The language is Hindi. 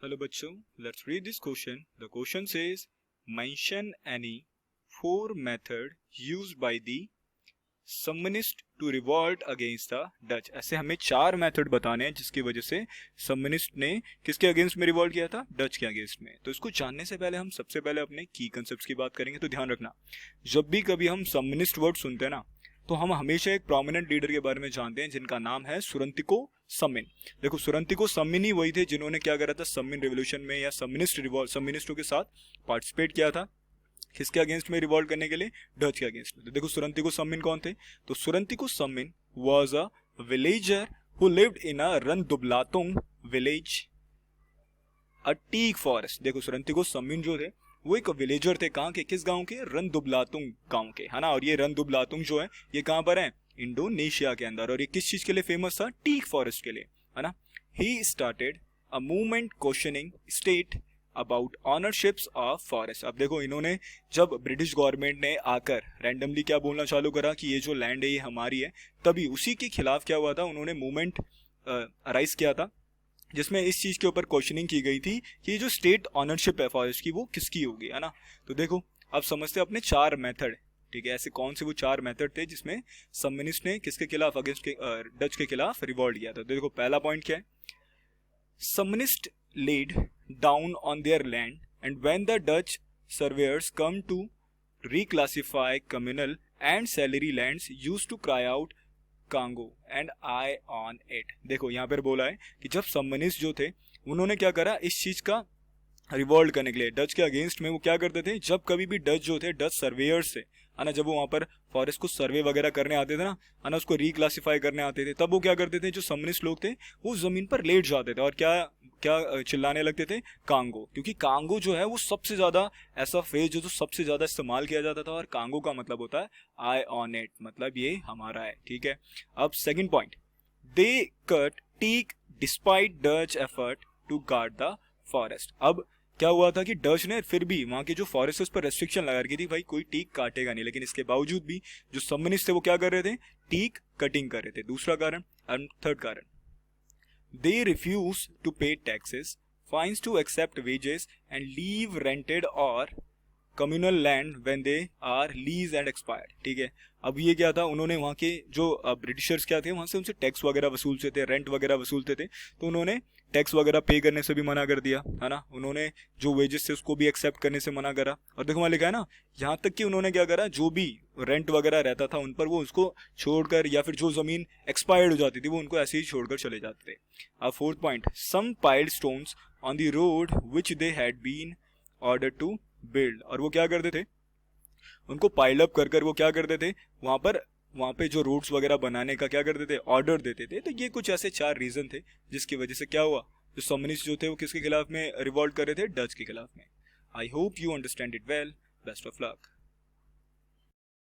Hello बच्चों, let's read this question. The question says, mention any four method used by the Saminist to revolt against the Dutch. ऐसे हमें चार मेथड बताने हैं जिसकी वजह से सम्मनिस्ट ने किसके अगेंस्ट में रिवॉल्ट किया था, डच के अगेंस्ट में। तो इसको जानने से पहले हम सबसे पहले अपने की कंसेप्ट्स की बात करेंगे। तो ध्यान रखना, जब भी कभी हम सम्मनिस्ट वर्ड सुनते हैं ना, तो हम हमेशा एक प्रोमिनेंट लीडर के बारे में जानते हैं जिनका नाम है सुरंतिको सम्मिन। देखो, सुरंतिको सम्मिन ही वही थे जिन्होंने क्या करा था, सम्मिन रेवोल्यूशन में या सम्मिनिस्टों के साथ पार्टिसिपेट किया था। किसके अगेंस्ट में रिवॉल्ट करने के लिए, डच के अगेंस्ट में। तो देखो, सुरंतिको सम्मिन कौन थे? तो Surontiko Samin was a villager who lived in a Randublatung village a teak forest. देखो, सुरंतिको सम्मिन जो थे वो एक विलेजर थे। कहाँ के? किस गांव के? रनदुब्लातुंग गांव के, है ना। और ये रनदुब्लातुंग जो है ये कहाँ पर है? इंडोनेशिया के अंदर। और ये किस चीज के लिए फेमस था? टीक फॉरेस्ट के लिए, है ना। He started a movement questioning state about ownerships of forest. अब देखो, इन्होंने जब ब्रिटिश गवर्नमेंट ने आकर रैंडमली क्या बोलना चालू करा कि ये जो लैंड है ये हमारी है, तभी उसी के खिलाफ क्या हुआ था, उन्होंने मूवमेंट अराइज किया था जिसमें इस चीज के ऊपर क्वेश्चनिंग की गई थी कि ये जो स्टेट ऑनरशिप है फॉरेस्ट की वो किसकी होगी, है ना। तो देखो, अब समझते हैं अपने चार मेथड। ठीक है, ऐसे कौन से वो चार मेथड थे जिसमें सम्मनिस्ट ने किसके खिलाफ, अगेंस्ट के डच के खिलाफ रिवॉल्ट किया था। तो देखो, पहला पॉइंट क्या है? सम्मनिस्ट laid down on their land, and when the Dutch surveyors come to reclassify communal and salary lands used to cry out Congo and I on it. देखो, यहाँ पर बोला है कि जब सम्मनिस्ट जो थे उन्होंने क्या करा, इस चीज का रिवॉल्ट करने के लिए डच के अगेंस्ट में वो क्या करते थे, जब कभी भी डच जो थे, डच सर्वेयर्स से, है ना, जब वो वहां पर फॉरेस्ट को सर्वे वगैरह करने आते थे ना, है ना, उसको रिक्लासिफाई करने आते थे, तब वो क्या करते थे, जो सम्मनिस्ट लोग थे वो जमीन पर लेट जाते थे और क्या क्या चिल्लाने लगते थे, कांगो। क्योंकि कांगो जो है वो सबसे ज्यादा ऐसा फ्रेज जो सबसे ज्यादा इस्तेमाल किया जाता था, और कांगो का मतलब होता है आई ऑन इट, मतलब ये हमारा है। ठीक है, अब second point, they cut teak despite Dutch effort to guard the forest. अब क्या हुआ था कि डच ने फिर भी वहां के जो फॉरेस्ट उस पर रेस्ट्रिक्शन लगा रखी थी, भाई कोई टीक काटेगा नहीं, लेकिन इसके बावजूद भी जो सम्मनिस्ट थे वो क्या कर रहे थे, टीक कटिंग कर रहे थे। दूसरा कारण, एंड थर्ड कारण, they refuse to pay taxes, fines to accept wages and leave rented और communal land when they are lease and expired. ठीक है, अब ये क्या था, उन्होंने वहाँ के जो ब्रिटिशर्स क्या थे, वहाँ से उनसे टैक्स वगैरह वसूलते थे, रेंट वगैरह वसूलते थे, तो उन्होंने टैक्स वगैरह पे करने से भी मना कर दिया, है ना। उन्होंने जो वेजेस थे उसको भी एक्सेप्ट करने से मना करा। और देखो वहाँ लिखा है ना, यहाँ तक कि उन्होंने क्या करा, जो भी रेंट वगैरह रहता था उन पर वो उसको छोड़कर, या फिर जो जमीन एक्सपायर्ड हो जाती थी वो उनको ऐसे ही छोड़कर चले जाते थे। अब fourth point, some piled stones on the road which they had been order to build. और वो क्या करते थे, उनको पाइल अप कर वो क्या करते थे, वहां पे जो रोड्स वगैरह बनाने का क्या करते थे, ऑर्डर देते थे। तो ये कुछ ऐसे चार रीजन थे जिसकी वजह से क्या हुआ, जो सम्मनिस्ट जो थे वो किसके खिलाफ में रिवॉल्ट कर रहे थे, डच के खिलाफ में। I hope you understand it well. Best of luck.